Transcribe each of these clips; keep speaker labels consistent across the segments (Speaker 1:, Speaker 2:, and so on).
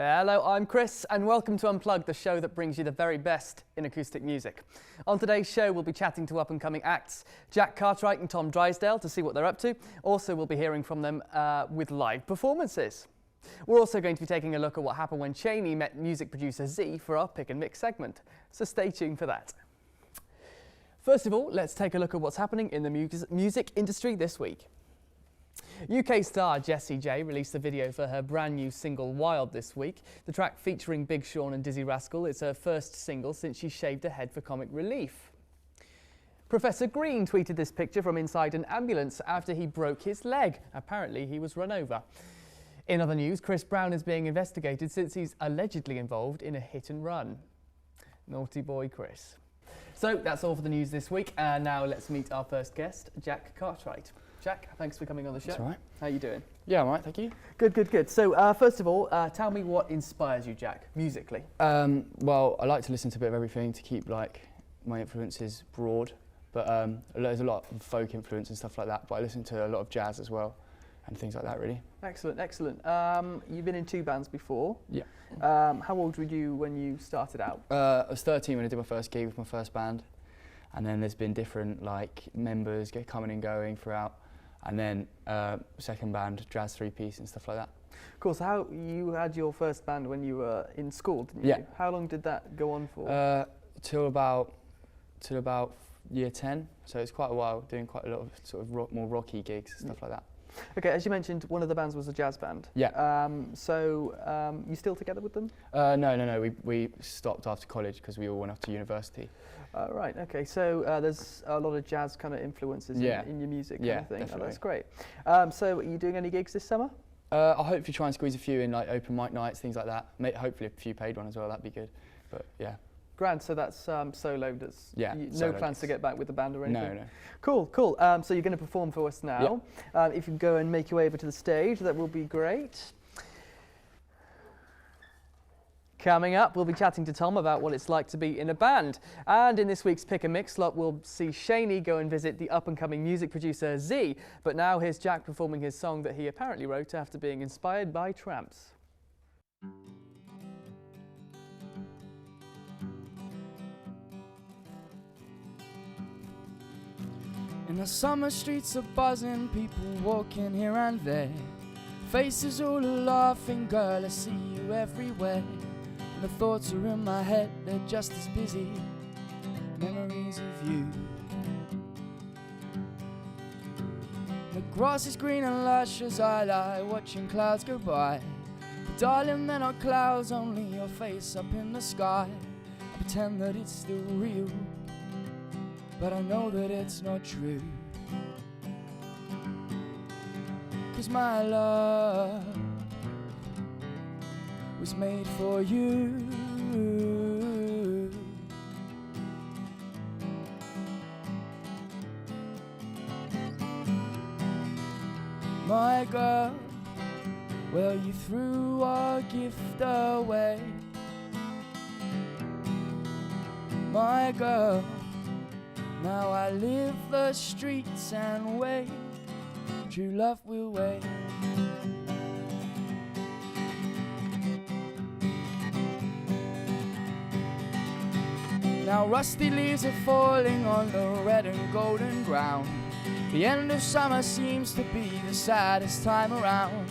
Speaker 1: Hello, I'm Chris and welcome to Unplugged, the show that brings you the very best in acoustic music. On today's show we'll be chatting to up-and-coming acts Jack Cartwright and Tom Drysdale to see what they're up to. Also we'll be hearing from them with live performances. We're also going to be taking a look at what happened when Cheney met music producer Z for our Pick and Mix segment, so stay tuned for that. First of all, let's take a look at what's happening in the music industry this week. UK star Jessie J released a video for her brand new single Wild this week. The track featuring Big Sean and Dizzy Rascal is her first single since she shaved her head for comic relief. Professor Green tweeted this picture from inside an ambulance after he broke his leg. Apparently he was run over. In other news, Chris Brown is being investigated since he's allegedly involved in a hit and run. Naughty boy Chris. So that's all for the news this week, and now let's meet our first guest, Jack Cartwright. Jack, thanks for coming on the show.
Speaker 2: That's all right.
Speaker 1: How are you doing?
Speaker 2: Yeah, I'm all right, thank you.
Speaker 1: Good, good, good. So first of all, tell me what inspires you, Jack, musically.
Speaker 2: Well, I like to listen to a bit of everything to keep like my influences broad, but there's a lot of folk influence and stuff like that, but I listen to a lot of jazz as well and things like that, really. Excellent,
Speaker 1: excellent. You've been in two bands before.
Speaker 2: Yeah.
Speaker 1: How old were you when you started out?
Speaker 2: I was 13 when I did my first gig with my first band, and then there's been different like members coming and going throughout. And then second band, jazz three-piece and stuff like that.
Speaker 1: Cool, so how you had your first band when you were in school, didn't you?
Speaker 2: Yeah.
Speaker 1: How long did that go on for?
Speaker 2: Till about year 10, so it's quite a while, doing quite a lot of sort of more rocky gigs, stuff like that.
Speaker 1: Okay, as you mentioned, one of the bands was a jazz band.
Speaker 2: Yeah.
Speaker 1: You still together with them?
Speaker 2: No, we stopped after college because we all went off to university.
Speaker 1: Right, okay, so there's a lot of jazz kind of influences in your music kind of thing.
Speaker 2: Definitely.
Speaker 1: Oh, that's great. So are you doing any gigs this summer?
Speaker 2: I'll hopefully try and squeeze a few in, like open mic nights, things like that. Hopefully a few paid ones as well, that'd be good. But yeah.
Speaker 1: Grand, so that's solo, no plans to get back with the band or anything?
Speaker 2: No.
Speaker 1: Cool, cool. So you're going to perform for us now.
Speaker 2: Yeah.
Speaker 1: If you can go and make your way over to the stage, that will be great. Coming up, we'll be chatting to Tom about what it's like to be in a band. And in this week's Pick and Mix slot, we'll see Cheney go and visit the up-and-coming music producer Z. But now here's Jack performing his song that he apparently wrote after being inspired by tramps.
Speaker 3: In the summer streets are buzzing, people walking here and there. Faces all laughing, girl, I see you everywhere. And the thoughts are in my head, they're just as busy. Memories of you. The grass is green and lush as I lie, watching clouds go by. But darling, they're not clouds, only your face up in the sky. I pretend that it's still real, but I know that it's not true. 'Cause my love was made for you. My girl, well, you threw our gift away. My girl, now I live the streets and wait. True love will wait. Now rusty leaves are falling on the red and golden ground. The end of summer seems to be the saddest time around.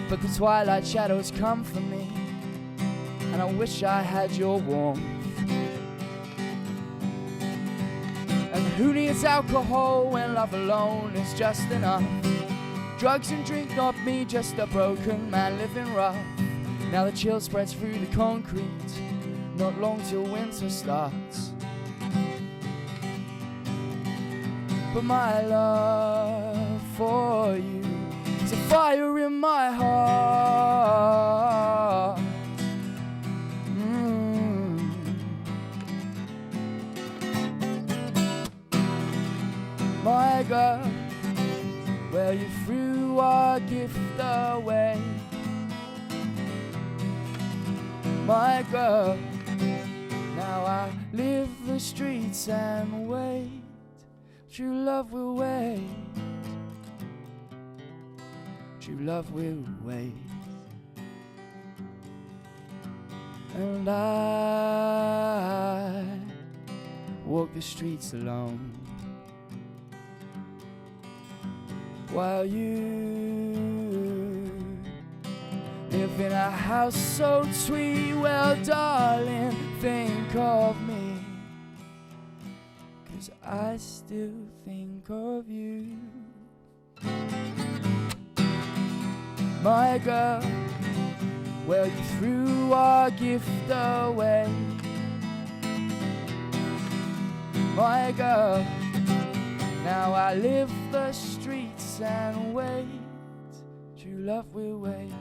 Speaker 3: But the twilight shadows come for me, and I wish I had your warmth. And who needs alcohol when love alone is just enough? Drugs and drink, not me, just a broken man living rough. Now the chill spreads through the concrete, not long till winter starts. But my love for you is a fire in my heart. My girl, well, you threw our gift away. My girl, now I live the streets and wait. True love will wait. True love will wait. and I walk the streets alone, while you live in a house so sweet. Well, darling, think of me, 'cause I still think of you. My girl, well, you threw our gift away. My girl, now I live the streets and wait. True love will wait.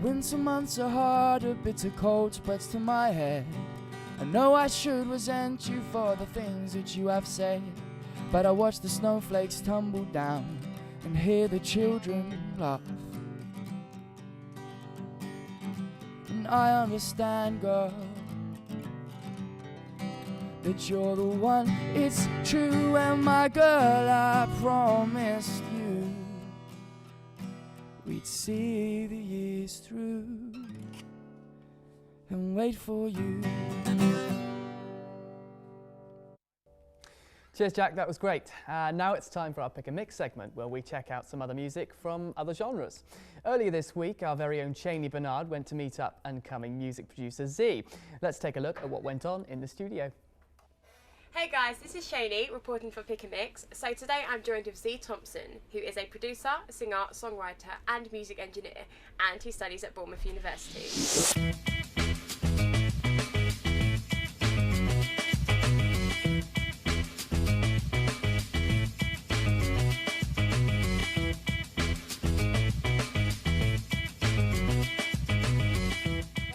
Speaker 3: Winter months are hard, a bitter cold spreads to my head. I know I should resent you for the things that you have said, but I watch the snowflakes tumble down and hear the children laugh. And I understand, girl, that you're the one. It's true, and my girl, I promised you we'd see the years through and wait for you.
Speaker 1: Cheers, Jack, that was great. Now it's time for our Pick and Mix segment, where we check out some other music from other genres. Earlier this week, our very own Cheney Bernard went to meet up and-coming music producer Z. Let's take a look at what went on in the studio.
Speaker 4: Hey guys, this is Shaney reporting for Pick and Mix. So today I'm joined with Z Thompson, who is a producer, singer, songwriter and music engineer, and he studies at Bournemouth University.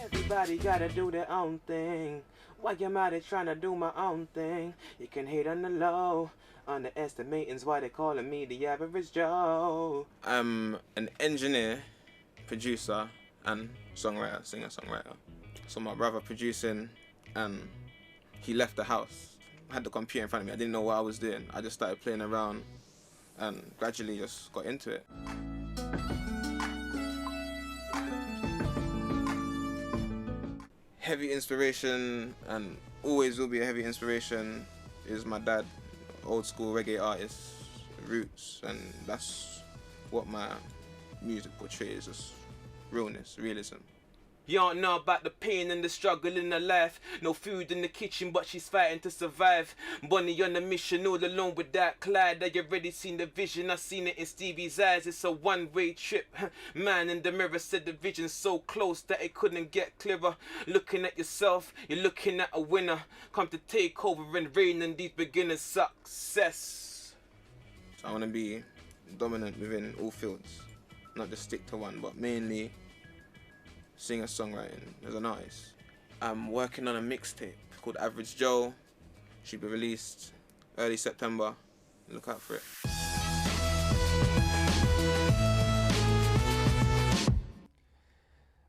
Speaker 5: Everybody gotta do their own thing. Why am I trying to do my own thing? You can hate on the low, underestimating's why they calling me the average Joe. I'm an engineer, producer, and songwriter, singer-songwriter. So my brother producing, and he left the house. I had the computer in front of me. I didn't know what I was doing. I just started playing around, and gradually just got into it. Heavy inspiration, and always will be a heavy inspiration, is my dad, old school reggae artist, roots, and that's what my music portrays, just realness, realism. You don't know about the pain and the struggle in her life. No food in the kitchen, but she's fighting to survive. Bonnie on a mission, all alone with that Clyde. I already seen the vision, I seen it in Stevie's eyes. It's a one-way trip. Man in the mirror said the vision's so close that it couldn't get clearer. Looking at yourself, you're looking at a winner. Come to take over and reign in these beginners' success. So I want to be dominant within all fields. Not just stick to one, but mainly singer-songwriting as an artist. I'm working on a mixtape called Average Joe. Should be released early September. Look out for it.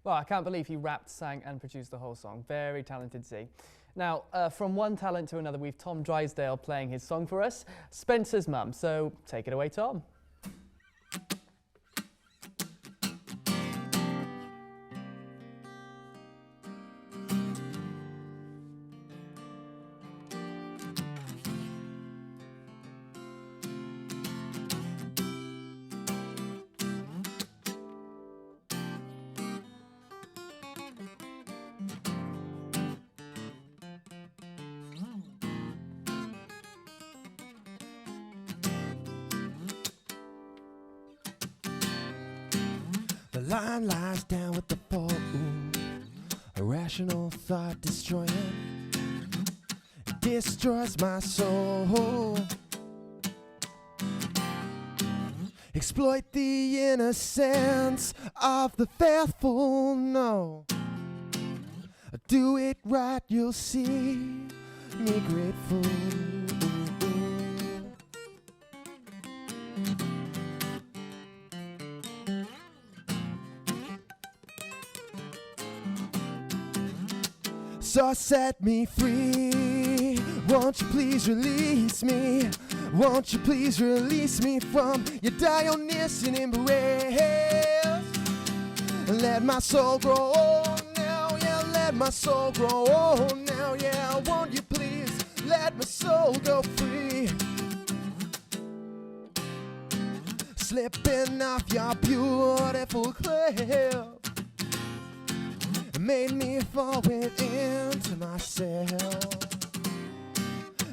Speaker 1: Well, I can't believe he rapped, sang and produced the whole song. Very talented Z. Now, from one talent to another, we've Tom Drysdale playing his song for us, Spencer's Mum. So take it away, Tom.
Speaker 6: The line lies down with the fall. A rational thought destroying. It destroys my soul. Exploit the innocence of the faithful. No, do it right, you'll see me grateful. So set me free, won't you please release me? Won't you please release me from your Dionysian embrace? Let my soul grow old now, yeah, let my soul grow old now, yeah. Won't you please let my soul go free? Slipping off your beautiful cliff made me fall within to myself.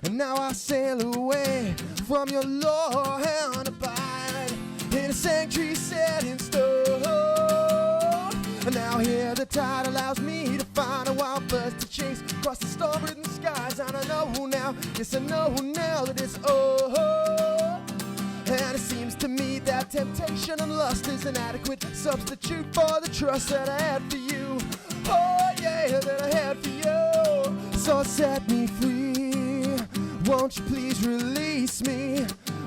Speaker 6: And now I sail away from your Lord and abide in a sanctuary set in stone. And now here the tide allows me to find a wild bird to chase across the storm-ridden skies. And I know now, yes I know now that it's and it seems to me that temptation and lust is an adequate substitute for the trust that I had for you. Oh yeah, that I had for you. So set me free. Won't you please release me?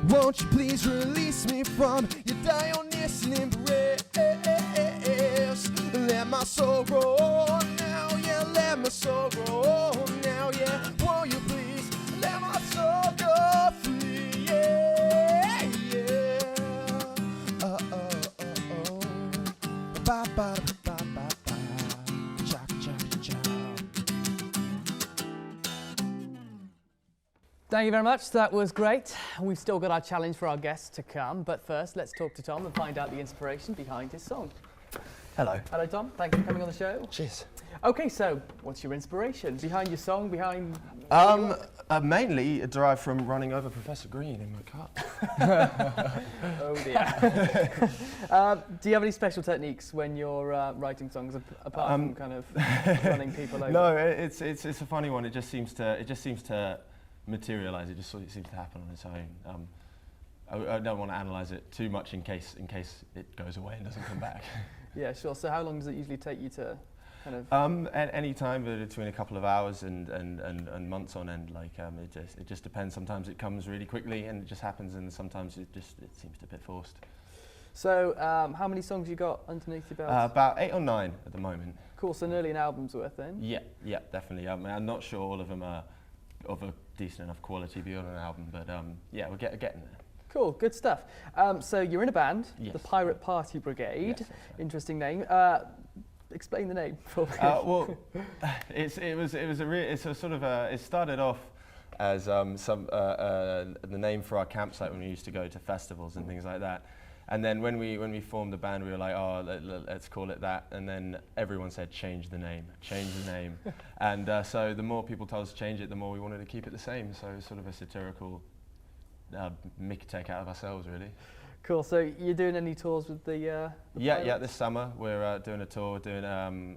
Speaker 6: Won't you please release me from your Dionysian embrace? Let my soul grow old now, yeah, let my soul grow old now, yeah. Won't you please let my soul go free? Yeah, yeah. Ba ba ba ba ba. Cha cha cha.
Speaker 1: Thank you very much. That was great. We've still got our challenge for our guests to come, but first let's talk to Tom and find out the inspiration behind his song.
Speaker 7: Hello.
Speaker 1: Hello, Tom. Thank you for coming on the show.
Speaker 7: Cheers.
Speaker 1: Okay, so what's your inspiration behind your song?
Speaker 7: Mainly derived from running over Professor Green in my car.
Speaker 1: Oh dear. Do you have any special techniques when you're writing songs apart from kind of running people over?
Speaker 7: No, it's a funny one. It just seems to materialise. It just sort of seems to happen on its own. I don't want to analyse it too much in case it goes away and doesn't come back.
Speaker 1: Yeah, sure. So how long does it usually take you to kind of?
Speaker 7: At any time between a couple of hours and months on end. Like it just depends. Sometimes it comes really quickly and it just happens, and sometimes it seems a bit forced.
Speaker 1: So how many songs you got underneath your belt?
Speaker 7: About 8 or 9 at the moment.
Speaker 1: Cool. So nearly an album's worth then.
Speaker 7: Yeah, definitely. I'm not sure all of them are of a decent enough quality to be on an album, but yeah, we're getting there.
Speaker 1: Cool, good stuff. So you're in a band,
Speaker 7: Yes.
Speaker 1: the Pirate Party Brigade.
Speaker 7: Yes,
Speaker 1: interesting name. Explain the name for me.
Speaker 7: Well, it started off as the name for our campsite when we used to go to festivals and things like that. And then when we formed the band, we were like, oh, let's call it that. And then everyone said, change the name. And so the more people told us to change it, the more we wanted to keep it the same. So it's sort of a satirical mick take out of ourselves, really.
Speaker 1: Cool. So you're doing any tours with the
Speaker 7: Yeah. This summer we're doing a tour. We're doing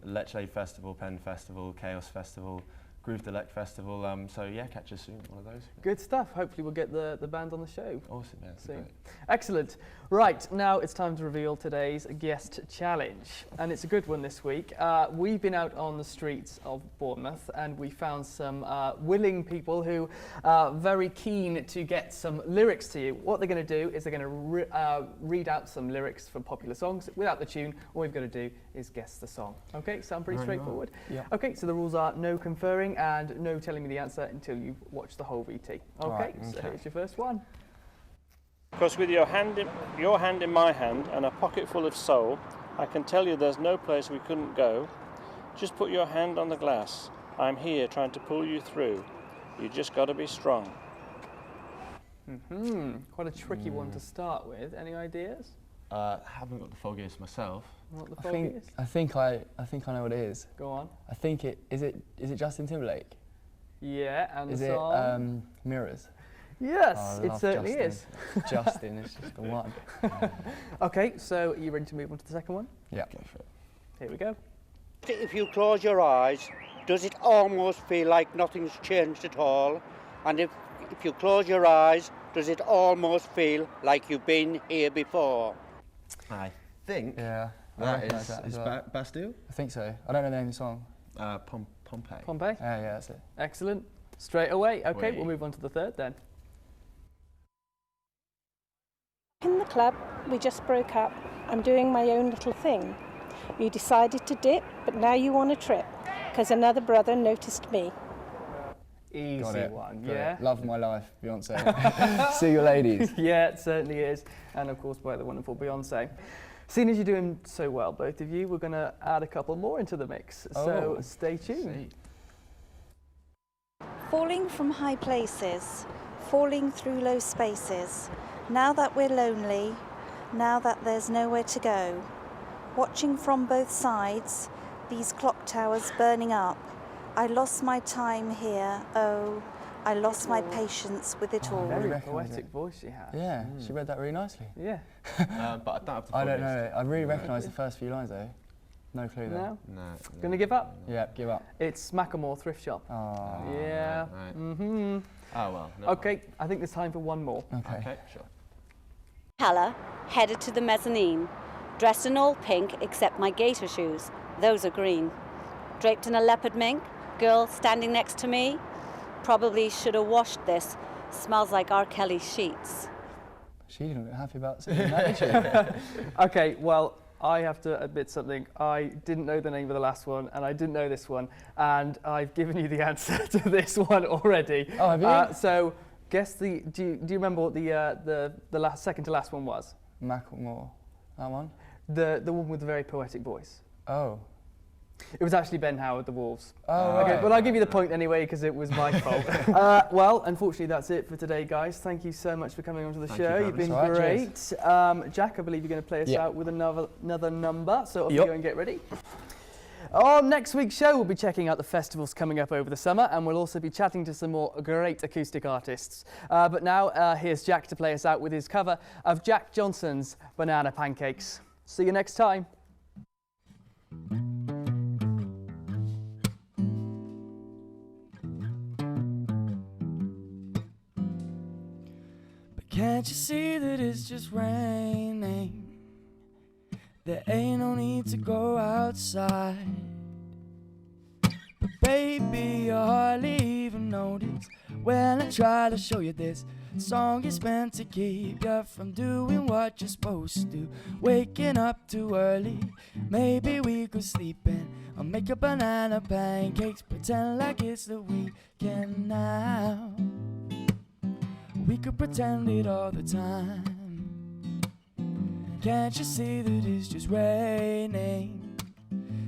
Speaker 7: Lecce Festival, Penn Festival, Chaos Festival, Groove Delect Festival. So yeah, catch us soon. One of those.
Speaker 1: Good stuff. Hopefully we'll get the band on the show.
Speaker 7: Awesome. Yeah.
Speaker 1: Soon. Excellent. Right, now it's time to reveal today's guest challenge, and it's a good one this week. We've been out on the streets of Bournemouth and we found some willing people who are very keen to get some lyrics to you. What they're going to do is they're going to read out some lyrics from popular songs without the tune. All we've got to do is guess the song. Okay, sound pretty straightforward?
Speaker 7: Yeah.
Speaker 1: Okay, so the rules are no conferring and no telling me the answer until you've watched the whole VT. Okay, so here's your first one.
Speaker 8: Because with your hand in my hand and a pocket full of soul, I can tell you there's no place we couldn't go. Just put your hand on the glass. I'm here trying to pull you through. You just got to be strong.
Speaker 1: Quite a tricky one to start with. Any ideas?
Speaker 7: Haven't got the foggiest myself.
Speaker 1: What the foggiest?
Speaker 2: I think I know what it is.
Speaker 1: Go on.
Speaker 2: I think is it Justin Timberlake?
Speaker 1: Yeah, and
Speaker 2: Is
Speaker 1: the
Speaker 2: it
Speaker 1: song?
Speaker 2: Mirrors?
Speaker 1: Yes,
Speaker 2: Oh, I
Speaker 1: it
Speaker 2: love
Speaker 1: certainly
Speaker 2: Justin.
Speaker 1: is.
Speaker 2: Justin is just the one.
Speaker 1: Okay, so are you ready to move on to the second one?
Speaker 2: Yeah.
Speaker 7: Go for it.
Speaker 1: Here we go.
Speaker 9: If you close your eyes, does it almost feel like nothing's changed at all? And if you close your eyes, does it almost feel like you've been here before?
Speaker 7: I think
Speaker 2: Yeah. I
Speaker 7: that
Speaker 2: recognise that as
Speaker 7: is
Speaker 2: well.
Speaker 7: Bastille?
Speaker 2: I think so. I don't know the name of the song.
Speaker 7: Pompeii.
Speaker 1: Pompeii?
Speaker 2: Yeah, that's it.
Speaker 1: Excellent. Straight away. Okay,
Speaker 7: Wait.
Speaker 1: we'll move on to the third then.
Speaker 10: In the club, we just broke up. I'm doing my own little thing. You decided to dip, but now you want a trip, because another brother noticed me.
Speaker 1: Easy one,
Speaker 2: Got
Speaker 1: yeah.
Speaker 2: it. Love my life, Beyonce. See you ladies.
Speaker 1: Yeah, it certainly is. And of course by the wonderful Beyonce. Seeing as you're doing so well, both of you, we're going to add a couple more into the mix. So stay tuned.
Speaker 11: Falling from high places, falling through low spaces. Now that we're lonely, now that there's nowhere to go. Watching from both sides, these clock towers burning up. I lost my time here, oh, I lost my patience with it all.
Speaker 1: Very poetic voice she has.
Speaker 2: Yeah, she read that really nicely.
Speaker 1: Yeah.
Speaker 7: But I don't have the
Speaker 2: I don't know. I really recognise the first few lines though. No clue though.
Speaker 1: No? Gonna give up?
Speaker 2: Yeah, give up.
Speaker 1: It's Macklemore Thrift Shop.
Speaker 2: Oh.
Speaker 1: Yeah.
Speaker 7: Right.
Speaker 1: Mm-hmm.
Speaker 7: Oh well.
Speaker 1: Okay, I think there's time for one more.
Speaker 2: Okay.
Speaker 7: Sure.
Speaker 12: Colour, headed to the mezzanine. Dressed in all pink except my gaiter shoes. Those are green. Draped in a leopard mink. Girl standing next to me. Probably should have washed this. Smells like R. Kelly sheets.
Speaker 2: She didn't look happy about saying that, did she?
Speaker 1: Okay, well, I have to admit something. I didn't know the name of the last one, and I didn't know this one, and I've given you the answer to this one already.
Speaker 2: Oh, have you?
Speaker 1: So, guess the. Do you remember what the last second to last one was?
Speaker 2: Macklemore. That one?
Speaker 1: The one with the very poetic voice.
Speaker 2: Oh.
Speaker 1: It was actually Ben Howard, The Wolves.
Speaker 2: Oh,
Speaker 1: okay,
Speaker 2: right.
Speaker 1: but I'll give you the point anyway because it was my fault. Well, unfortunately, that's it for today, guys. Thank you so much for coming onto the show. You've been great. Jack, I believe you're going to play us out with another number, so off you go and get ready. On next week's show, we'll be checking out the festivals coming up over the summer, and we'll also be chatting to some more great acoustic artists. But now, here's Jack to play us out with his cover of Jack Johnson's Banana Pancakes. See you next time.
Speaker 3: Can't you see that it's just raining? There ain't no need to go outside. But baby, you hardly even notice when I try to show you this song is meant to keep you from doing what you're supposed to. Waking up too early, maybe we could sleep in. I'll make your banana pancakes, pretend like it's the weekend now. We could pretend it all the time. Can't you see that it's just raining?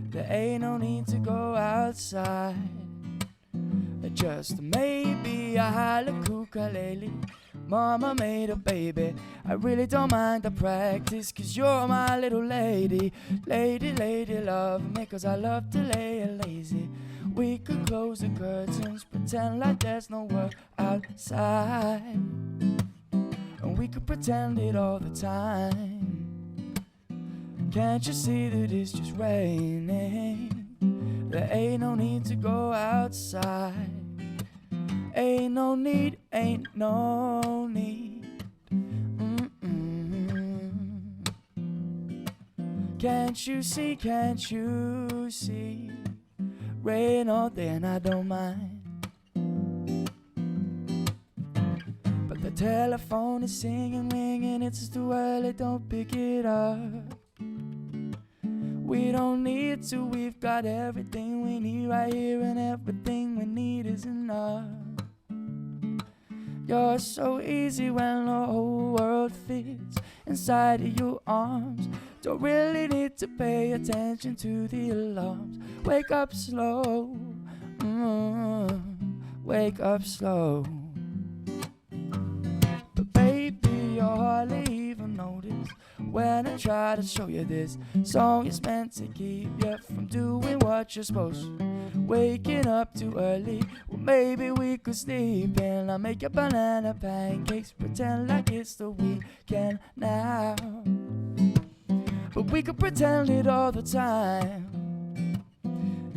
Speaker 3: There ain't no need to go outside. Just maybe a ukulele. Mama made a baby. I really don't mind the practice, 'cause you're my little lady. Lady, lady, love me, 'cause I love to lay lazy. We could close the curtains, pretend like there's no world outside. And we could pretend it all the time. Can't you see that it's just raining? There ain't no need to go outside. Ain't no need, ain't no need. Can't you see, can't you see? Rain all day and I don't mind. But the telephone is singing, ringing, it's too early, don't pick it up. We don't need to, we've got everything we need right here, and everything we need is enough. You're so easy when the whole world fits inside of your arms. Don't really need to pay attention to the alarms. Wake up slow, wake up slow. But baby, you hardly even notice when I try to show you this song is meant to keep you from doing what you're supposed to. Waking up too early, well maybe we could sleep in. I'll make your banana pancakes, pretend like it's the weekend now. But we could pretend it all the time.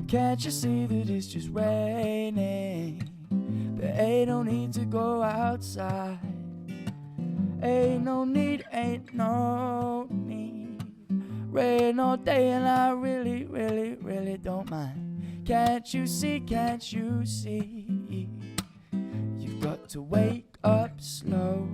Speaker 3: Can't you see that it's just raining? There ain't no need to go outside. Ain't no need, ain't no need. Rain all day and I really, really, really don't mind. Can't you see, can't you see? You've got to wake up slow.